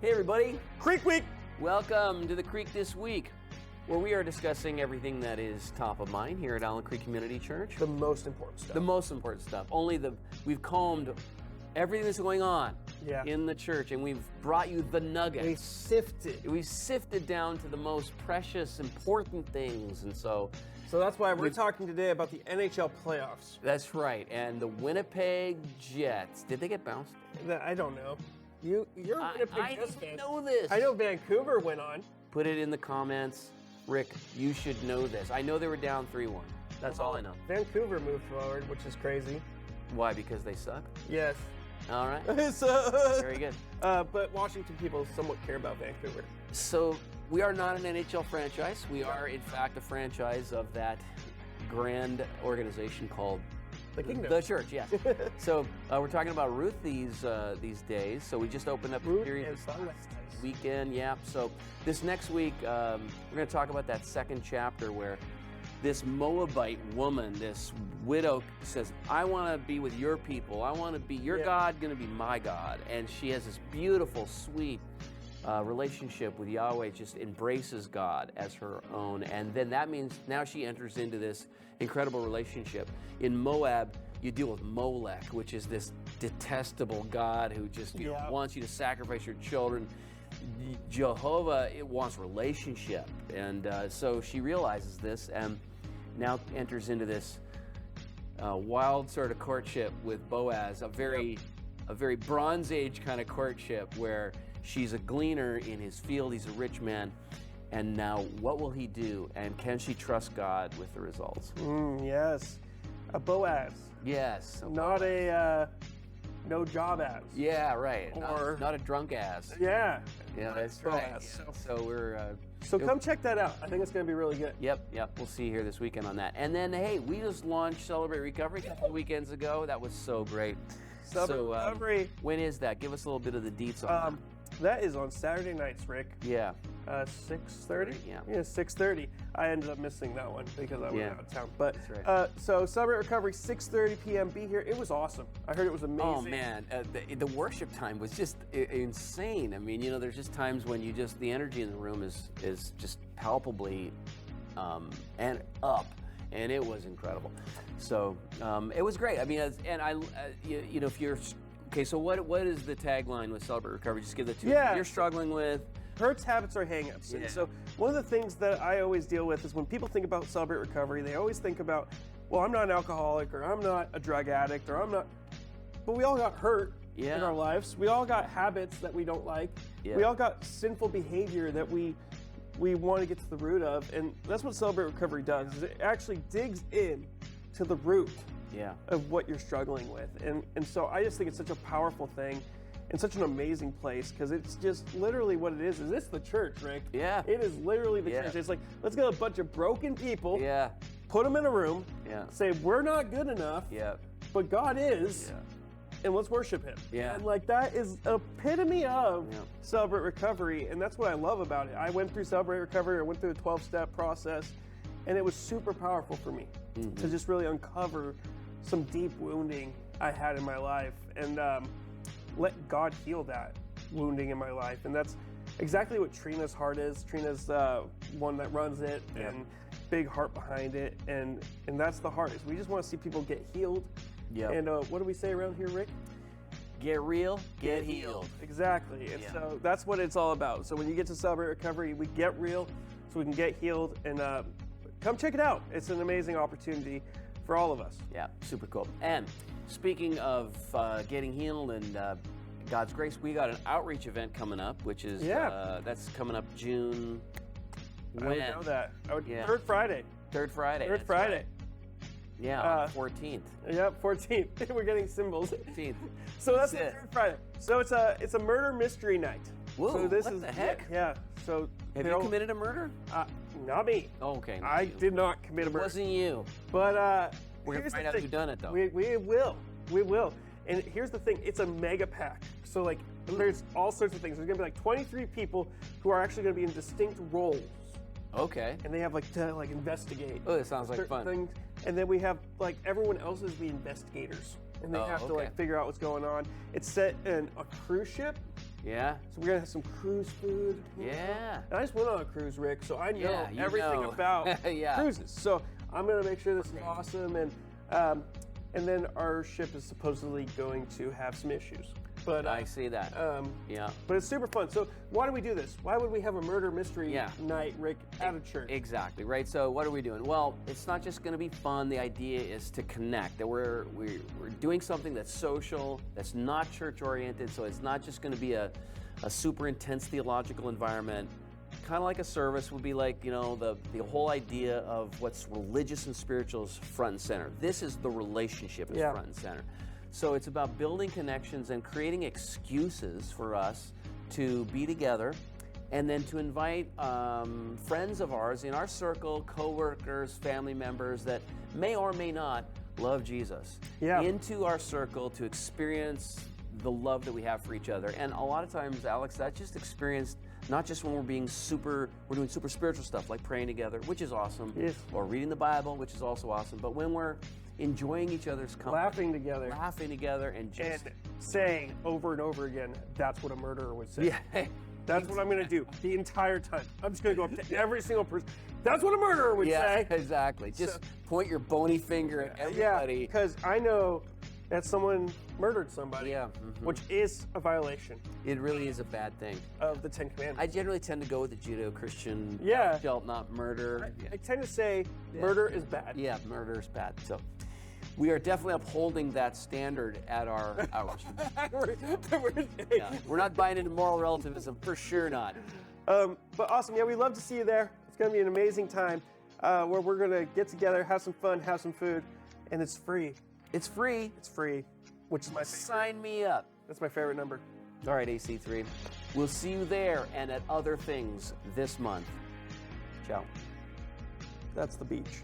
Hey everybody, Creek Week! welcome to the Creek This Week, where we are discussing everything that is top of mind here at Allen Creek Community Church. The most important stuff. The most important stuff. We've combed everything that's going on in the church, and we've brought you the nuggets. We've sifted down to the most precious, important things, and so that's why we're talking today about the NHL playoffs. That's right, and the Winnipeg Jets. Did they get bounced? I don't know. You're a Winnipeg Jets fan. I know this. I know Vancouver went on. Put it in the comments. Rick, you should know this. I know they were down 3-1. That's all I know. Vancouver moved forward, which is crazy. Why? Because they suck? Yes. All right. Very good. But Washington people somewhat care about Vancouver. So we are not an NHL franchise. We are, in fact, a franchise of that grand organization called The Kingdom. The Church, yes. So we're talking about Ruth these days. So we just opened up a series this weekend. Yeah. So this next week, we're going to talk about that second chapter where this Moabite woman, this widow, says, I want to be with your people. I want to be your God, going to be my God. And she has this beautiful, sweet relationship with Yahweh, just embraces God as her own. And then that means now she enters into this incredible relationship. In Moab, you deal with Molech, which is this detestable God who just wants you to sacrifice your children. Jehovah, it wants relationship. And so she realizes this and now enters into this wild sort of courtship with Boaz, a very Bronze Age kind of courtship where she's a gleaner in his field, he's a rich man, and now what will he do? And can she trust God with the results? Yes. A Boaz. Yes. Not a no job ass. Yeah, right. Or not a drunk ass. Yeah. Yeah, that's Boaz. right. Yeah. So we're... So come check that out. I think it's going to be really good. Yep. We'll see you here this weekend on that. And then, hey, we just launched Celebrate Recovery a couple of weekends ago. That was so great. Celebrate Recovery. When is that? Give us a little bit of the deets on that. That is on Saturday nights, Rick. Yeah. 6:30? Yeah. Yeah, 6:30. I ended up missing that one because I went out of town. But that's right. So Celebrate Recovery, 6:30 p.m. Be here. It was awesome. I heard it was amazing. Oh man, the worship time was just insane. I mean, there's just times when the energy in the room is just palpably and up. And it was incredible. So it was great. I mean, if you're okay, so what is the tagline with Celebrate Recovery? Just give the two. Yeah. You're struggling with hurts, habits, or hang-ups. Yeah. And so one of the things that I always deal with is when people think about Celebrate Recovery, they always think about, well, I'm not an alcoholic, or I'm not a drug addict, or I'm not. But we all got hurt in our lives. We all got habits that we don't like. Yeah. We all got sinful behavior that we want to get to the root of, and that's what Celebrate Recovery does. Is it actually digs in to the root of what you're struggling with. And so I just think it's such a powerful thing and such an amazing place because it's just literally what it is it's the church, Rick. Yeah. It is literally the church. It's like, let's get a bunch of broken people, put them in a room, say, we're not good enough, but God is, and let's worship Him. Yeah. And like that is epitome of Celebrate Recovery, and that's what I love about it. I went through Celebrate Recovery, I went through a 12-step process, and it was super powerful for me to just really uncover some deep wounding I had in my life and let God heal that wounding in my life. And that's exactly what Trina's heart is. Trina's one that runs it and big heart behind it. And that's the heart. Is we just want to see people get healed. Yeah. And what do we say around here, Rick? Get real, get healed. Exactly. And so that's what it's all about. So when you get to Celebrate Recovery, we get real so we can get healed. And come check it out. It's an amazing opportunity for all of us. Yeah, super cool. And speaking of getting healed and God's grace, we got an outreach event coming up, which is that's coming up June. When? I would know that. Third Friday. Third Friday. Right. Yeah, 14th. Yep, 14th. We're getting symbols. 14th. So that's the third Friday. So it's a murder mystery night. Whoa, so this what is the heck? Yeah. So have you committed a murder? Not me. Oh, okay. I did not commit a murder. It wasn't you. But we're gonna find out who done it though. We will. And here's the thing, it's a mega pack. So like there's all sorts of things. There's gonna be like 23 people who are actually gonna be in distinct roles. Okay. And they have to investigate. Oh, that sounds like fun. Things. And then we have everyone else is the investigators. and they have to like figure out what's going on. It's set in a cruise ship. Yeah. So we're gonna have some cruise food. Yeah. And I just went on a cruise, Rick, so I know everything about cruises. So I'm gonna make sure this is awesome, and then our ship is supposedly going to have some issues. But I see that. Yeah. But it's super fun. So why do we do this? Why would we have a murder mystery night, Rick, at a church? Exactly, right? So what are we doing? Well, it's not just going to be fun. The idea is to connect. That we're doing something that's social, that's not church-oriented. So it's not just going to be a super intense theological environment. Kind of like a service would be like, you know, the whole idea of what's religious and spiritual is front and center. This is the relationship is front and center. So it's about building connections and creating excuses for us to be together, and then to invite friends of ours in our circle, coworkers, family members that may or may not love Jesus into our circle to experience the love that we have for each other. And a lot of times, Alex, that's just experienced not just when we're doing super spiritual stuff like praying together, which is awesome, or reading the Bible, which is also awesome, but when we're enjoying each other's company, laughing together, and saying over and over again, that's what a murderer would say. Yeah. That's what I'm going to do the entire time. I'm just going to go up to every single person. That's what a murderer would say. Yeah, exactly. Just point your bony finger at everybody. Yeah, because I know that someone murdered somebody, which is a violation. It really is a bad thing. Of the Ten Commandments. I generally tend to go with the Judeo-Christian, shalt not murder. I tend to say murder is bad. Yeah, murder is bad. So we are definitely upholding that standard at our hours. We're not buying into moral relativism, for sure not. But awesome. Yeah, we'd love to see you there. It's going to be an amazing time where we're going to get together, have some fun, have some food, and it's free. It's free. It's free, which is my favorite. Sign me up. That's my favorite number. All right, AC3. We'll see you there and at other things this month. Ciao. That's the beach.